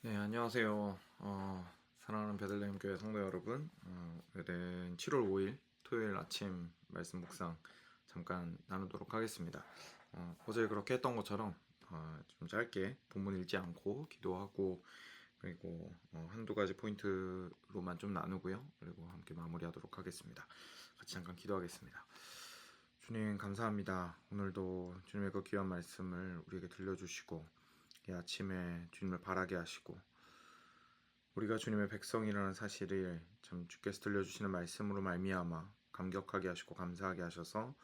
네, 안녕하세요. 사랑하는 베들레헴 교회 성도 여러분. 오늘은 7월 5일 토요일 아침 말씀 묵상 잠깐 나누도록 하겠습니다. 어제 그렇게 했던 것처럼 좀 짧게 본문 읽지 않고 기도하고 그리고 한두 가지 포인트로만 좀 나누고요. 그리고 함께 마무리하도록 하겠습니다. 같이 잠깐 기도하겠습니다. 주님 감사합니다. 오늘도 주님의 그 귀한 말씀을 우리에게 들려주시고 이 아침에 주님을 바라게 하시고 우리가 주님의 백성이라는 사실을 참 주께서 들려주시는 말씀으로 말미암아 감격하게 하시고 감사하게 하셔서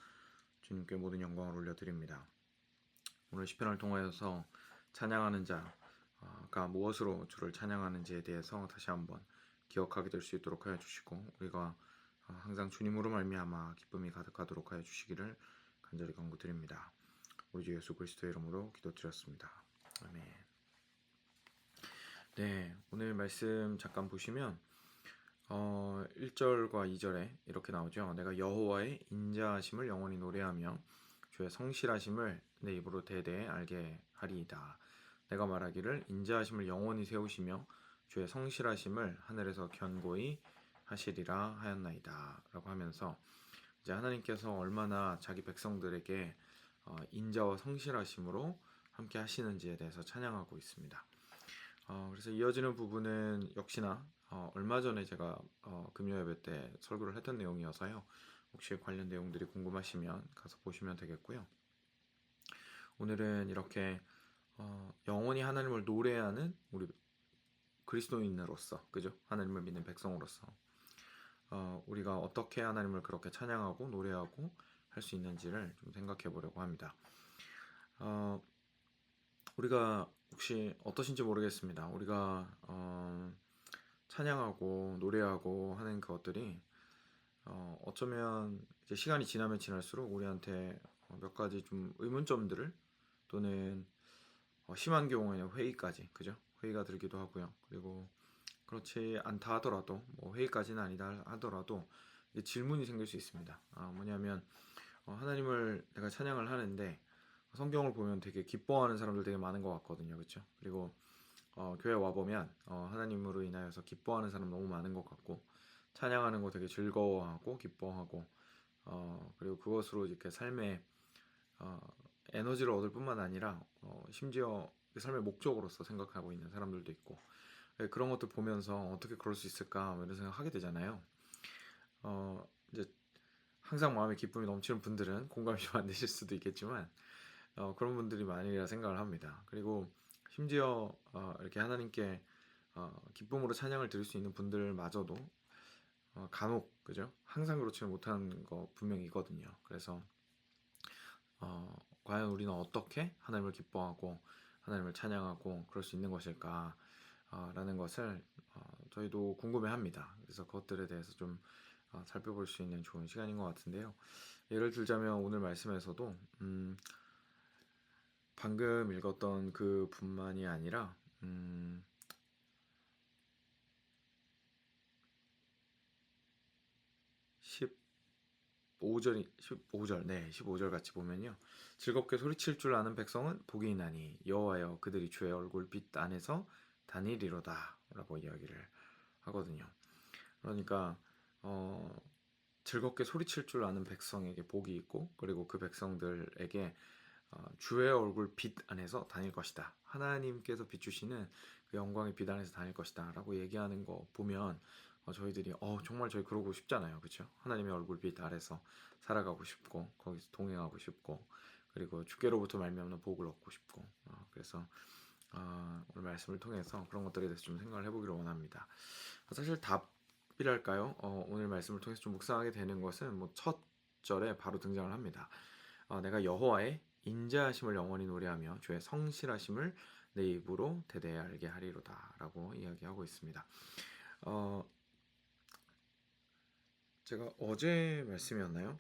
주님께 모든 영광을 올려드립니다. 오늘 시편을 통하여서 찬양하는 자가 무엇으로 주를 찬양하는지에 대해서 다시 한번 기억하게 될 수 있도록 하여 주시고 우리가 항상 주님으로 말미암아 기쁨이 가득하도록 하여 주시기를 간절히 간구드립니다. 우리 주 예수 그리스도의 이름으로 기도드렸습니다. 아멘. 네, 오늘 말씀 잠깐 보시면 1절과 2절에 이렇게 나오죠. 내가 여호와의 인자하심을 영원히 노래하며 주의 성실하심을 내 입으로 대대에 알게 하리이다. 내가 말하기를 인자하심을 영원히 세우시며 주의 성실하심을 하늘에서 견고히 하시리라 하였나이다. 라고 하면서 이제 하나님께서 얼마나 자기 백성들에게 인자와 성실하심으로 함께 하시는지에 대해서 찬양하고 있습니다. 그래서 이어지는 부분은 역시나 얼마 전에 제가 금요 예배 때 설교를 했던 내용이어서요. 혹시 관련 내용들이 궁금하시면 가서 보시면 되겠고요. 오늘은 이렇게 영원히 하나님을 노래하는 우리 그리스도인으로서, 그죠? 하나님을 믿는 백성으로서 우리가 어떻게 하나님을 그렇게 찬양하고 노래하고 할 수 있는지를 좀 생각해 보려고 합니다. 우리가 혹시 어떠신지 모르겠습니다. 우리가 찬양하고 노래하고 하는 것들이 어쩌면 이제 시간이 지나면 지날수록 우리한테 몇 가지 좀 의문점들을 또는 심한 경우에는 회의까지, 그죠? 회의가 들기도 하고요. 그리고 그렇지 않다 하더라도 뭐 회의까지는 아니다 하더라도 질문이 생길 수 있습니다. 뭐냐면 하나님을 내가 찬양을 하는데 성경을 보면 되게 기뻐하는 사람들 되게 많은 것 같거든요. 그렇죠? 그리고 교회 와보면 하나님으로 인하여서 기뻐하는 사람 너무 많은 것 같고 찬양하는 거 되게 즐거워하고 기뻐하고 그리고 그것으로 이렇게 삶의 에너지를 얻을 뿐만 아니라 심지어 삶의 목적으로서 생각하고 있는 사람들도 있고 그런 것들 보면서 어떻게 그럴 수 있을까 이런 생각 하게 되잖아요. 이제 항상 마음에 기쁨이 넘치는 분들은 공감이 좀 안 되실 수도 있겠지만 그런 분들이 많으리라 생각을 합니다. 그리고 심지어 이렇게 하나님께 기쁨으로 찬양을 드릴 수 있는 분들마저도 간혹 그죠? 항상 그렇지는 못하는 거 분명히 있거든요. 그래서 과연 우리는 어떻게 하나님을 기뻐하고 하나님을 찬양하고 그럴 수 있는 것일까? 라는 것을 저희도 궁금해합니다. 그래서 그것들에 대해서 좀 살펴볼 수 있는 좋은 시간인 것 같은데요. 예를 들자면 오늘 말씀에서도 방금 읽었던 그 분만이 아니라 15절 같이 보면요. 즐겁게 소리칠 줄 아는 백성은 복이 있나니 여호와여 그들이 주의 얼굴 빛 안에서 다니리로다 라고 이야기를 하거든요. 그러니까 즐겁게 소리칠 줄 아는 백성에게 복이 있고 그리고 그 백성들에게 주의 얼굴 빛 안에서 다닐 것이다. 하나님께서 비추시는 그 영광의 빛 안에서 다닐 것이다 라고 얘기하는 거 보면 저희들이 정말 저희 그러고 싶잖아요. 그렇죠? 하나님의 얼굴 빛 아래서 살아가고 싶고 거기서 동행하고 싶고 그리고 주께로부터 말미암는 복을 얻고 싶고 그래서 오늘 말씀을 통해서 그런 것들에 대해서 좀 생각을 해보기를 원합니다. 사실 답이랄까요? 오늘 말씀을 통해서 좀 묵상하게 되는 것은 뭐 첫 절에 바로 등장을 합니다. 내가 여호와의 인자하심을 영원히 노래하며 주의 성실하심을 내 입으로 대대에 알게 하리로다 라고 이야기하고 있습니다. 제가 어제 말씀이었나요?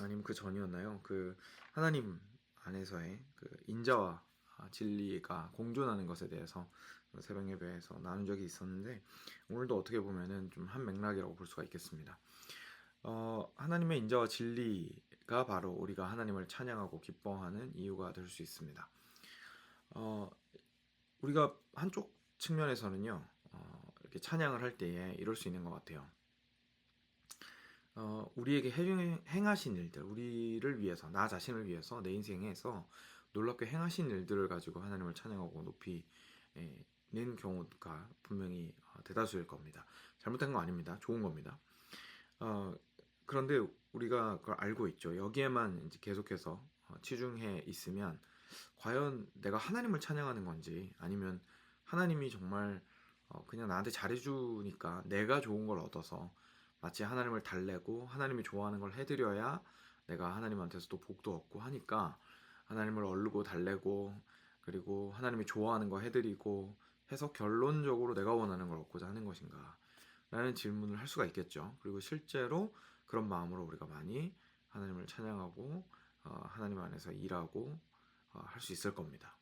아니면 그 전이었나요? 그 하나님 안에서의 그 인자와 진리가 공존하는 것에 대해서 새벽 예배에서 나눈 적이 있었는데 오늘도 어떻게 보면은 좀 한 맥락이라고 볼 수가 있겠습니다. 하나님의 인자와 진리가 바로 우리가 하나님을 찬양하고 기뻐하는 이유가 될 수 있습니다. 우리가 한쪽 측면에서는요, 이렇게 찬양을 할 때에 이럴 수 있는 것 같아요. 우리에게 행하신 일들, 우리를 위해서, 나 자신을 위해서, 내 인생에서 놀랍게 행하신 일들을 가지고 하나님을 찬양하고 높이는 경우가 분명히 대다수일 겁니다. 잘못된 거 아닙니다. 좋은 겁니다. 어, 그런데 우리가 그걸 알고 있죠. 여기에만 이제 계속해서 치중해 있으면 과연 내가 하나님을 찬양하는 건지 아니면 하나님이 정말 그냥 나한테 잘해주니까 내가 좋은 걸 얻어서 마치 하나님을 달래고 하나님이 좋아하는 걸 해드려야 내가 하나님한테서도 복도 얻고 하니까 하나님을 얼르고 달래고 그리고 하나님이 좋아하는 거 해드리고 해서 결론적으로 내가 원하는 걸 얻고자 하는 것인가 라는 질문을 할 수가 있겠죠. 그리고 실제로 그런 마음으로 우리가 많이 하나님을 찬양하고 하나님 안에서 일하고 할 수 있을 겁니다.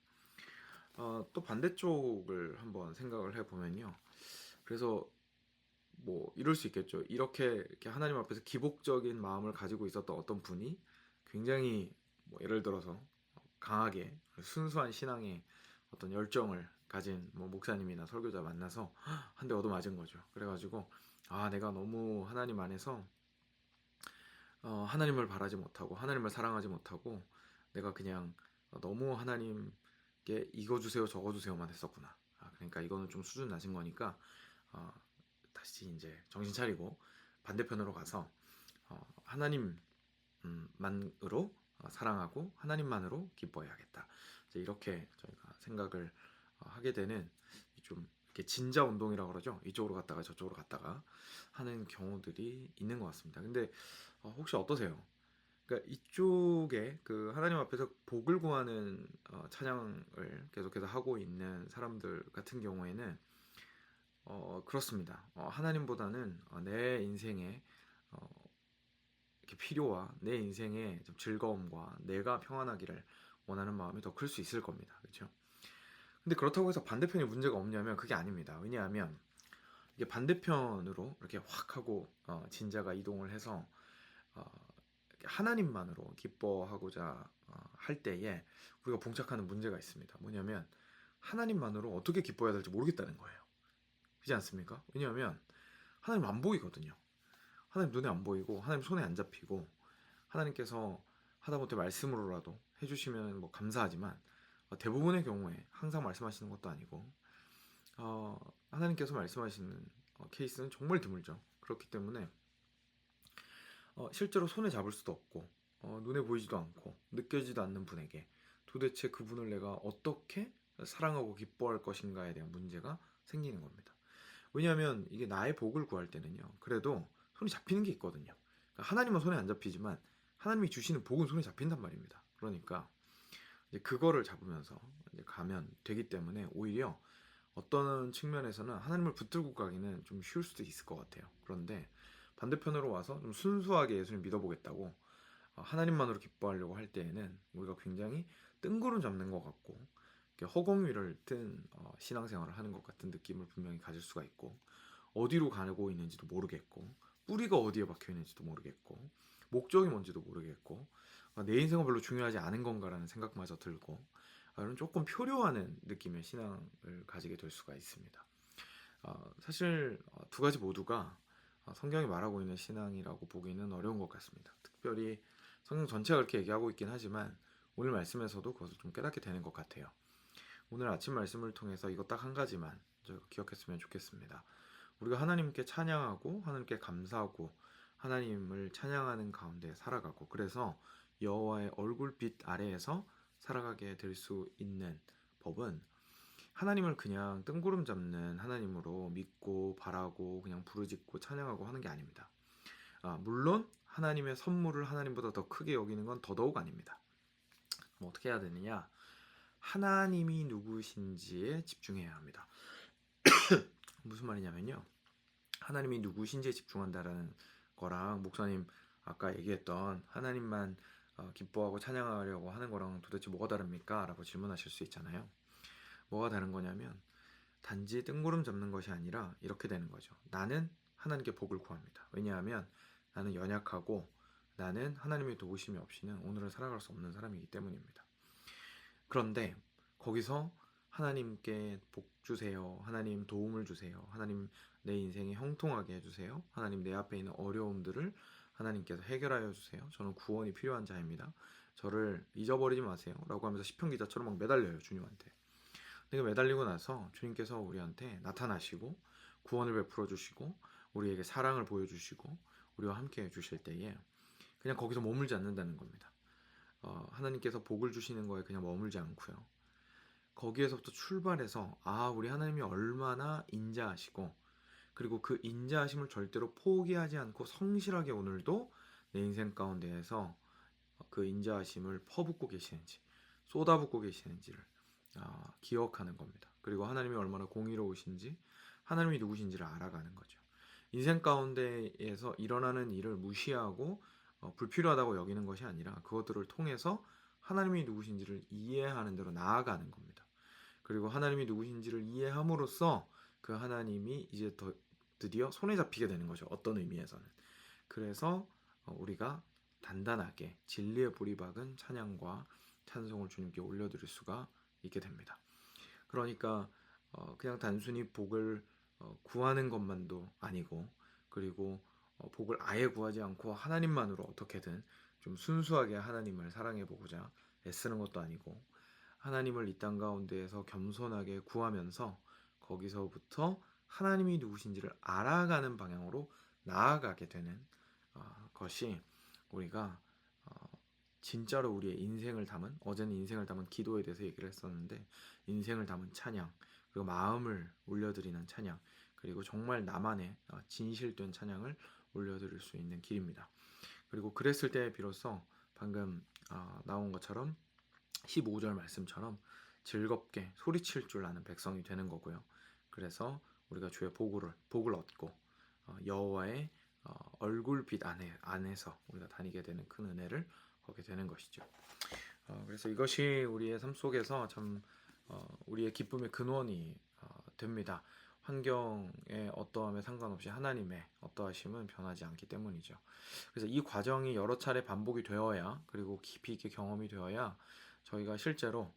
또 반대쪽을 한번 생각을 해보면요. 그래서 뭐 이럴 수 있겠죠. 이렇게 하나님 앞에서 기복적인 마음을 가지고 있었던 어떤 분이 굉장히 뭐 예를 들어서 강하게 순수한 신앙의 어떤 열정을 가진 뭐 목사님이나 설교자 만나서 한 대 얻어맞은 거죠. 그래가지고 내가 너무 하나님 안에서 하나님을 바라지 못하고 하나님을 사랑하지 못하고 내가 그냥 너무 하나님께 이거 주세요 저거 주세요만 했었구나. 그러니까 이거는 좀 수준 낮은 거니까 다시 이제 정신 차리고 반대편으로 가서 하나님만으로 사랑하고 하나님만으로 기뻐해야겠다. 이제 이렇게 저희가 생각을 하게 되는 좀 이렇게 진자 운동이라고 그러죠. 이쪽으로 갔다가 저쪽으로 갔다가 하는 경우들이 있는 것 같습니다. 근데 혹시 어떠세요? 그러니까 이쪽에 그 하나님 앞에서 복을 구하는 찬양을 계속해서 하고 있는 사람들 같은 경우에는 그렇습니다. 하나님보다는 내 인생의 이렇게 필요와 내 인생의 좀 즐거움과 내가 평안하기를 원하는 마음이 더 클 수 있을 겁니다. 그렇죠? 근데 그렇다고 해서 반대편에 문제가 없냐면 그게 아닙니다. 왜냐하면 이게 반대편으로 이렇게 확 하고 진자가 이동을 해서 어, 하나님만으로 기뻐하고자 할 때에 우리가 봉착하는 문제가 있습니다. 뭐냐면 하나님만으로 어떻게 기뻐해야 될지 모르겠다는 거예요. 그렇지 않습니까? 왜냐하면 하나님 안 보이거든요. 하나님 눈에 안 보이고 하나님 손에 안 잡히고 하나님께서 하다못해 말씀으로라도 해주시면 뭐 감사하지만 대부분의 경우에 항상 말씀하시는 것도 아니고 하나님께서 말씀하시는 케이스는 정말 드물죠. 그렇기 때문에 실제로 손에 잡을 수도 없고 눈에 보이지도 않고 느껴지지도 않는 분에게 도대체 그분을 내가 어떻게 사랑하고 기뻐할 것인가에 대한 문제가 생기는 겁니다. 왜냐하면 이게 나의 복을 구할 때는요. 그래도 손이 잡히는 게 있거든요. 그러니까 하나님은 손에 안 잡히지만 하나님이 주시는 복은 손에 잡힌단 말입니다. 그러니까 이제 그거를 잡으면서 이제 가면 되기 때문에 오히려 어떤 측면에서는 하나님을 붙들고 가기는 좀 쉬울 수도 있을 것 같아요. 그런데 반대편으로 와서 좀 순수하게 예수님 믿어보겠다고 하나님만으로 기뻐하려고 할 때에는 우리가 굉장히 뜬구름 잡는 것 같고 허공 위를 뜬 신앙생활을 하는 것 같은 느낌을 분명히 가질 수가 있고 어디로 가고 있는지도 모르겠고 뿌리가 어디에 박혀 있는지도 모르겠고 목적이 뭔지도 모르겠고 내 인생은 별로 중요하지 않은 건가라는 생각마저 들고 이런 조금 표류하는 느낌의 신앙을 가지게 될 수가 있습니다. 사실 두 가지 모두가 성경이 말하고 있는 신앙이라고 보기는 어려운 것 같습니다. 특별히 성경 전체가 그렇게 얘기하고 있긴 하지만 오늘 말씀에서도 그것을 좀 깨닫게 되는 것 같아요. 오늘 아침 말씀을 통해서 이거 딱 한 가지만 저희가 기억했으면 좋겠습니다. 우리가 하나님께 찬양하고 하나님께 감사하고 하나님을 찬양하는 가운데 살아가고 그래서 여호와의 얼굴빛 아래에서 살아가게 될 수 있는 법은 하나님을 그냥 뜬구름 잡는 하나님으로 믿고 바라고 그냥 부르짖고 찬양하고 하는 게 아닙니다. 물론 하나님의 선물을 하나님보다 더 크게 여기는 건 더더욱 아닙니다. 뭐 어떻게 해야 되느냐? 하나님이 누구신지에 집중해야 합니다. 무슨 말이냐면요. 하나님이 누구신지에 집중한다라는 거랑 목사님 아까 얘기했던 하나님만 기뻐하고 찬양하려고 하는 거랑 도대체 뭐가 다릅니까? 라고 질문하실 수 있잖아요. 뭐가 다른 거냐면 단지 뜬구름 잡는 것이 아니라 이렇게 되는 거죠. 나는 하나님께 복을 구합니다. 왜냐하면 나는 연약하고 나는 하나님의 도우심이 없이는 오늘을 살아갈 수 없는 사람이기 때문입니다. 그런데 거기서 하나님께 복 주세요. 하나님 도움을 주세요. 하나님 내 인생이 형통하게 해주세요. 하나님 내 앞에 있는 어려움들을 하나님께서 해결하여 주세요. 저는 구원이 필요한 자입니다. 저를 잊어버리지 마세요. 라고 하면서 시편 기자처럼 막 매달려요, 주님한테. 근데 매달리고 나서 주님께서 우리한테 나타나시고 구원을 베풀어 주시고 우리에게 사랑을 보여주시고 우리와 함께 해주실 때에 그냥 거기서 머물지 않는다는 겁니다. 하나님께서 복을 주시는 거에 그냥 머물지 않고요. 거기에서부터 출발해서 우리 하나님이 얼마나 인자하시고 그리고 그 인자하심을 절대로 포기하지 않고 성실하게 오늘도 내 인생 가운데에서 그 인자하심을 퍼붓고 계시는지 쏟아붓고 계시는지를 기억하는 겁니다. 그리고 하나님이 얼마나 공의로우신지 하나님이 누구신지를 알아가는 거죠. 인생 가운데에서 일어나는 일을 무시하고 불필요하다고 여기는 것이 아니라 그것들을 통해서 하나님이 누구신지를 이해하는 대로 나아가는 겁니다. 그리고 하나님이 누구신지를 이해함으로써 그 하나님이 이제 드디어 손에 잡히게 되는 거죠. 어떤 의미에서는. 그래서 우리가 단단하게 진리의 뿌리 박은 찬양과 찬송을 주님께 올려드릴 수가 있게 됩니다. 그러니까 그냥 단순히 복을 구하는 것만도 아니고 그리고 복을 아예 구하지 않고 하나님만으로 어떻게든 좀 순수하게 하나님을 사랑해 보고자 애쓰는 것도 아니고 하나님을 이 땅 가운데에서 겸손하게 구하면서 거기서부터 하나님이 누구신지를 알아가는 방향으로 나아가게 되는 것이 우리가 진짜로 우리의 인생을 담은 어제는 인생을 담은 기도에 대해서 얘기를 했었는데 인생을 담은 찬양 그리고 마음을 올려드리는 찬양 그리고 정말 나만의 진실된 찬양을 올려드릴 수 있는 길입니다. 그리고 그랬을 때 비로소 방금 나온 것처럼 15절 말씀처럼 즐겁게 소리칠 줄 아는 백성이 되는 거고요. 그래서 우리가 주의 복을 얻고 여호와의 얼굴빛 안에서 우리가 다니게 되는 큰 은혜를 얻게 되는 것이죠. 그래서 이것이 우리의 삶 속에서 참 우리의 기쁨의 근원이 됩니다. 환경의 어떠함에 상관없이 하나님의 어떠하심은 변하지 않기 때문이죠. 그래서 이 과정이 여러 차례 반복이 되어야 그리고 깊이 있게 경험이 되어야 저희가 실제로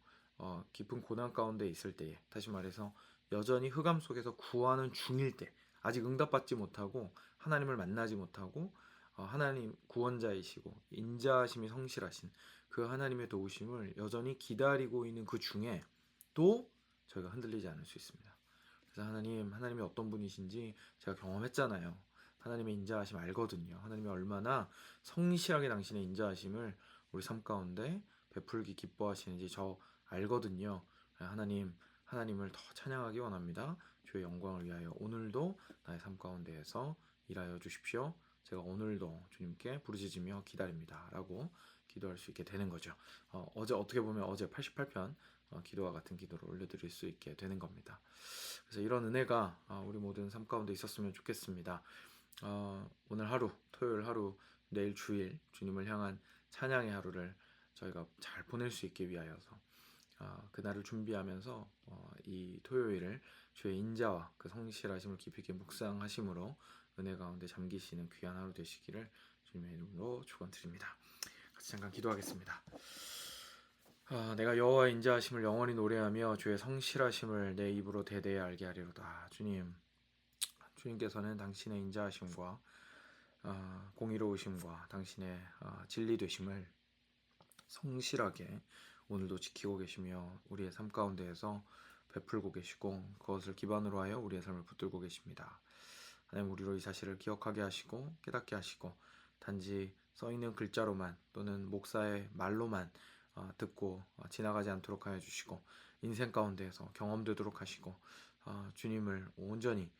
깊은 고난 가운데 있을 때에 다시 말해서 여전히 흑암 속에서 구하는 중일 때 아직 응답받지 못하고 하나님을 만나지 못하고 하나님 구원자이시고 인자하심이 성실하신 그 하나님의 도우심을 여전히 기다리고 있는 그 중에 또 저희가 흔들리지 않을 수 있습니다. 그래서 하나님이 어떤 분이신지 제가 경험했잖아요. 하나님의 인자하심 알거든요. 하나님이 얼마나 성실하게 당신의 인자하심을 우리 삶 가운데 베풀기 기뻐하시는지 저 알거든요. 하나님을 더 찬양하기 원합니다. 주의 영광을 위하여 오늘도 나의 삶 가운데에서 일하여 주십시오. 제가 오늘도 주님께 부르짖으며 기다립니다. 라고 기도할 수 있게 되는 거죠. 어떻게 보면 어제 88편 기도와 같은 기도를 올려드릴 수 있게 되는 겁니다. 그래서 이런 은혜가 우리 모든 삶 가운데 있었으면 좋겠습니다. 오늘 하루, 토요일 하루, 내일 주일 주님을 향한 찬양의 하루를 저희가 잘 보낼 수 있기 위하여서 그날을 준비하면서 이 토요일을 주의 인자와 그 성실하심을 깊이 있게 묵상하심으로 은혜 가운데 잠기시는 귀한 하루 되시기를 주님의 이름으로 축원드립니다. 같이 잠깐 기도하겠습니다. 내가 여호와의 인자하심을 영원히 노래하며 주의 성실하심을 내 입으로 대대히 알게 하리로다. 주님께서는 당신의 인자하심과 공의로우심과 당신의 진리 되심을 성실하게 오늘도 지키고 계시며 우리의 삶 가운데에서 베풀고 계시고 그것을 기반으로 하여 우리의 삶을 붙들고 계십니다. 하나님 우리로 이 사실을 기억하게 하시고 깨닫게 하시고 단지 써있는 글자로만 또는 목사의 말로만 듣고 지나가지 않도록 하여 주시고 인생 가운데에서 경험되도록 하시고 주님을 온전히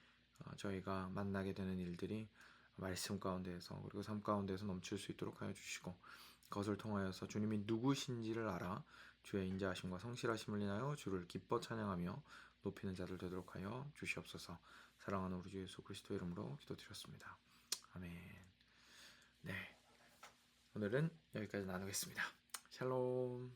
저희가 만나게 되는 일들이 말씀 가운데에서 그리고 삶 가운데에서 넘칠 수 있도록 하여 주시고 그것을 통하여서 주님이 누구신지를 알아 주의 인자하심과 성실하심을 인하여 주를 기뻐 찬양하며 높이는 자들 되도록 하여 주시옵소서. 사랑하는 우리 주 예수 그리스도 이름으로 기도드렸습니다. 아멘. 네, 오늘은 여기까지 나누겠습니다. 샬롬.